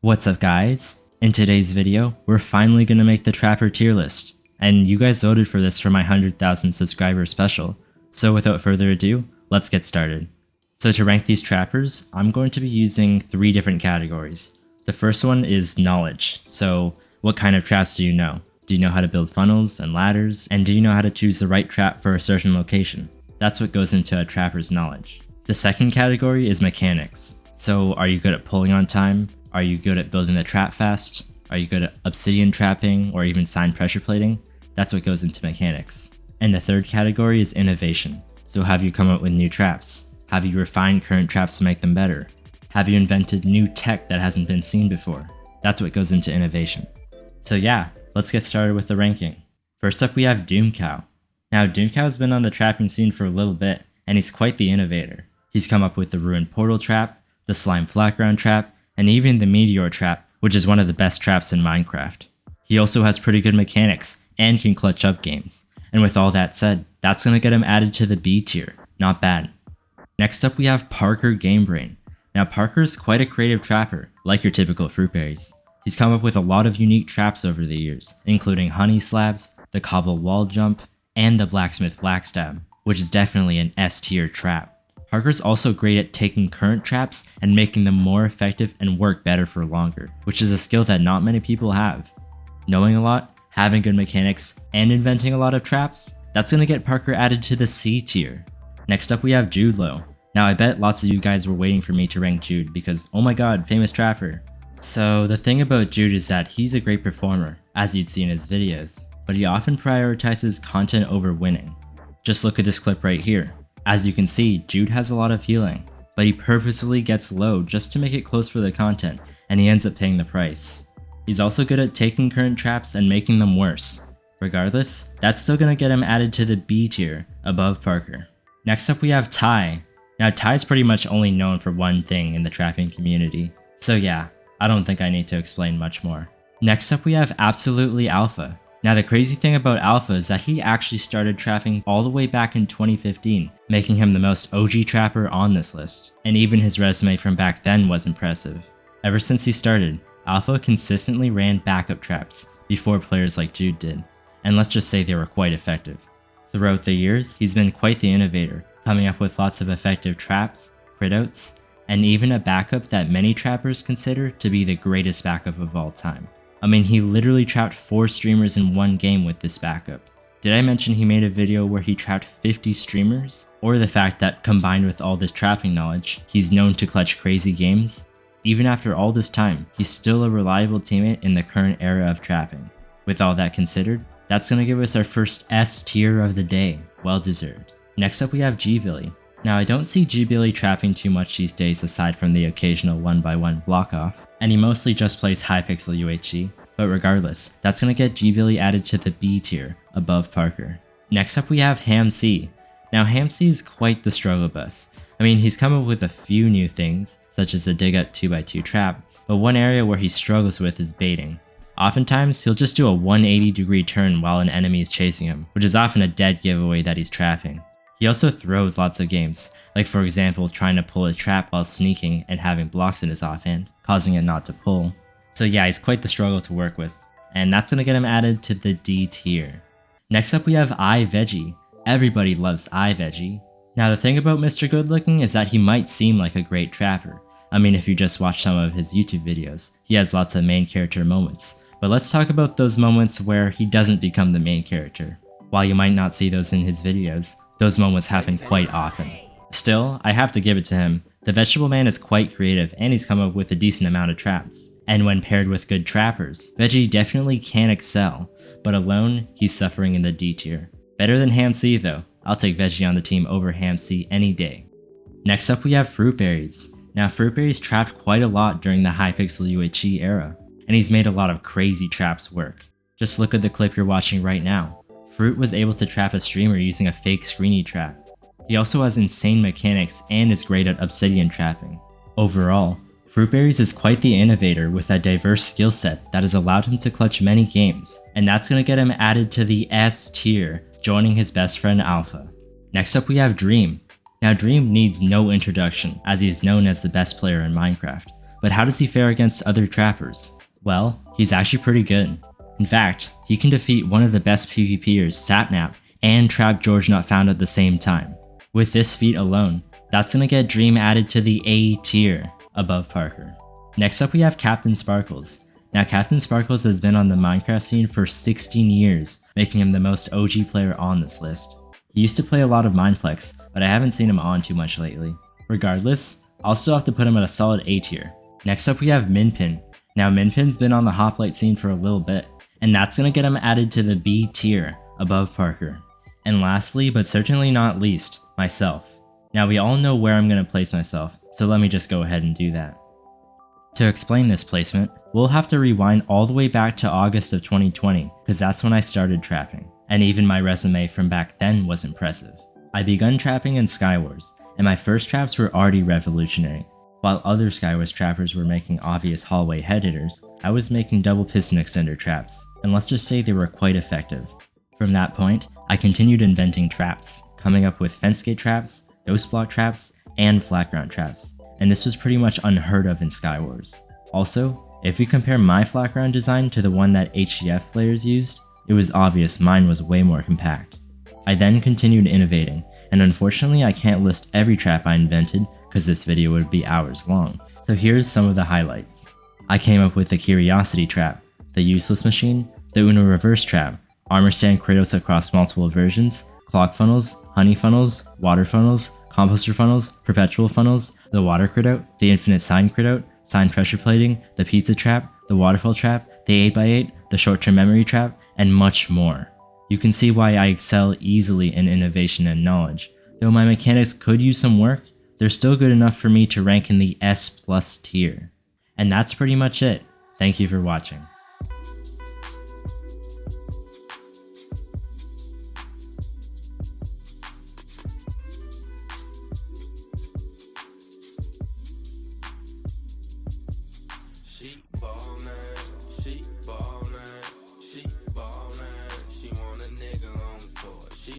What's up guys? In today's video, we're finally gonna make the Trapper tier list, and you guys voted for this for my 100,000 subscriber special, so without further ado, let's get started. So to rank these trappers, I'm going to be using 3 different categories. The first one is knowledge, so what kind of traps do you know? Do you know how to build funnels and ladders, and do you know how to choose the right trap for a certain location? That's what goes into a trapper's knowledge. The second category is mechanics, so are you good at pulling on time? Are you good at building the trap fast? Are you good at obsidian trapping or even sign pressure plating? That's what goes into mechanics. And the third category is innovation. So have you come up with new traps? Have you refined current traps to make them better? Have you invented new tech that hasn't been seen before? That's what goes into innovation. So yeah, let's get started with the ranking. First up we have DoomedCow. Now DoomedCow has been on the trapping scene for a little bit, and he's quite the innovator. He's come up with the ruined portal trap, the slime flat ground trap, and even the meteor trap, which is one of the best traps in Minecraft. He also has pretty good mechanics and can clutch up games. And with all that said, that's gonna get him added to the B tier. Not bad. Next up we have ParkerGameBrain. Now Parker's quite a creative trapper, like your typical fruitberries. He's come up with a lot of unique traps over the years, including honey slabs, the cobble wall jump, and the blacksmith blackstab, which is definitely an S tier trap. Parker's also great at taking current traps and making them more effective and work better for longer, which is a skill that not many people have. Knowing a lot, having good mechanics, and inventing a lot of traps, that's gonna get Parker added to the C tier. Next up we have JudeLow. Now I bet lots of you guys were waiting for me to rank Jude because oh my god, famous trapper. So the thing about Jude is that he's a great performer, as you'd see in his videos, but he often prioritizes content over winning. Just look at this clip right here. As you can see, Jude has a lot of healing, but he purposefully gets low just to make it close for the content, and he ends up paying the price. He's also good at taking current traps and making them worse. Regardless, that's still gonna get him added to the B tier, above Parker. Next up we have Ty. Now Ty's pretty much only known for one thing in the trapping community, so yeah, I don't think I need to explain much more. Next up we have AbsolutelyAlpha. Now the crazy thing about Alpha is that he actually started trapping all the way back in 2015, making him the most OG trapper on this list. And even his resume from back then was impressive. Ever since he started, Alpha consistently ran backup traps before players like Jude did, and let's just say they were quite effective. Throughout the years, he's been quite the innovator, coming up with lots of effective traps, crit outs, and even a backup that many trappers consider to be the greatest backup of all time. I mean, he literally trapped 4 streamers in one game with this backup. Did I mention he made a video where he trapped 50 streamers? Or the fact that combined with all this trapping knowledge, he's known to clutch crazy games? Even after all this time, he's still a reliable teammate in the current era of trapping. With all that considered, that's gonna give us our first S tier of the day, well deserved. Next up we have Gbilly. Now I don't see Gbilly trapping too much these days aside from the occasional 1x1 block off, and he mostly just plays Hypixel UHC, but regardless, that's gonna get Gbilly added to the B tier, above Parker. Next up we have HamC. Now HamC is quite the struggle bus. I mean, he's come up with a few new things, such as the dig out 2x2 trap, but one area where he struggles with is baiting. Oftentimes, he'll just do a 180-degree turn while an enemy is chasing him, which is often a dead giveaway that he's trapping. He also throws lots of games, like for example trying to pull his trap while sneaking and having blocks in his offhand, causing it not to pull. So yeah, he's quite the struggle to work with, and that's gonna get him added to the D tier. Next up we have iVeggie. Everybody loves iVeggie. Now the thing about Mr. Good Looking is that he might seem like a great trapper. I mean, if you just watch some of his YouTube videos, he has lots of main character moments. But let's talk about those moments where he doesn't become the main character. While you might not see those in his videos, those moments happen quite often. Still, I have to give it to him. The Vegetable Man is quite creative and he's come up with a decent amount of traps. And when paired with good trappers, Veggie definitely can excel, but alone, he's suffering in the D tier. Better than HamC though. I'll take Veggie on the team over HamC any day. Next up we have fruitberries. Now fruitberries trapped quite a lot during the Hypixel UHC era, and he's made a lot of crazy traps work. Just look at the clip you're watching right now. Fruit was able to trap a streamer using a fake screeny trap. He also has insane mechanics and is great at obsidian trapping. Overall, fruitberries is quite the innovator with a diverse skill set that has allowed him to clutch many games, and that's gonna get him added to the S tier, joining his best friend Alpha. Next up we have Dream. Now Dream needs no introduction as he is known as the best player in Minecraft, but how does he fare against other trappers? Well, he's actually pretty good. In fact, he can defeat one of the best PvPers, Sapnap, and Trap George Not Found at the same time. With this feat alone, that's gonna get Dream added to the A tier above Parker. Next up we have CaptainSparklez. Now CaptainSparklez has been on the Minecraft scene for 16 years, making him the most OG player on this list. He used to play a lot of Mineplex, but I haven't seen him on too much lately. Regardless, I'll still have to put him at a solid A tier. Next up we have Minpin. Now Minpin's been on the Hoplite scene for a little bit, and that's gonna get him added to the B tier above Parker. And lastly, but certainly not least, myself. Now we all know where I'm gonna place myself, so let me just go ahead and do that. To explain this placement, we'll have to rewind all the way back to August of 2020, because that's when I started trapping, and even my resume from back then was impressive. I begun trapping in Skywars, and my first traps were already revolutionary. While other Skywars trappers were making obvious hallway head hitters, I was making double piston extender traps, and let's just say they were quite effective. From that point, I continued inventing traps, coming up with fence gate traps, ghost block traps, and flat ground traps, and this was pretty much unheard of in Skywars. Also, if we compare my flat ground design to the one that HCF players used, it was obvious mine was way more compact. I then continued innovating, and unfortunately I can't list every trap I invented because this video would be hours long, so here's some of the highlights. I came up with the Curiosity Trap, the Useless Machine, the Uno Reverse Trap, Armor Stand Kratos across multiple versions, Clock Funnels, Honey Funnels, Water Funnels, Composter Funnels, Perpetual Funnels, the Water Crit Out, the Infinite Sign Crit Out, Sign Pressure Plating, the Pizza Trap, the Waterfall Trap, the 8x8, the Short-Term Memory Trap, and much more. You can see why I excel easily in innovation and knowledge. Though my mechanics could use some work, they're still good enough for me to rank in the S+ tier. And that's pretty much it. Thank you for watching.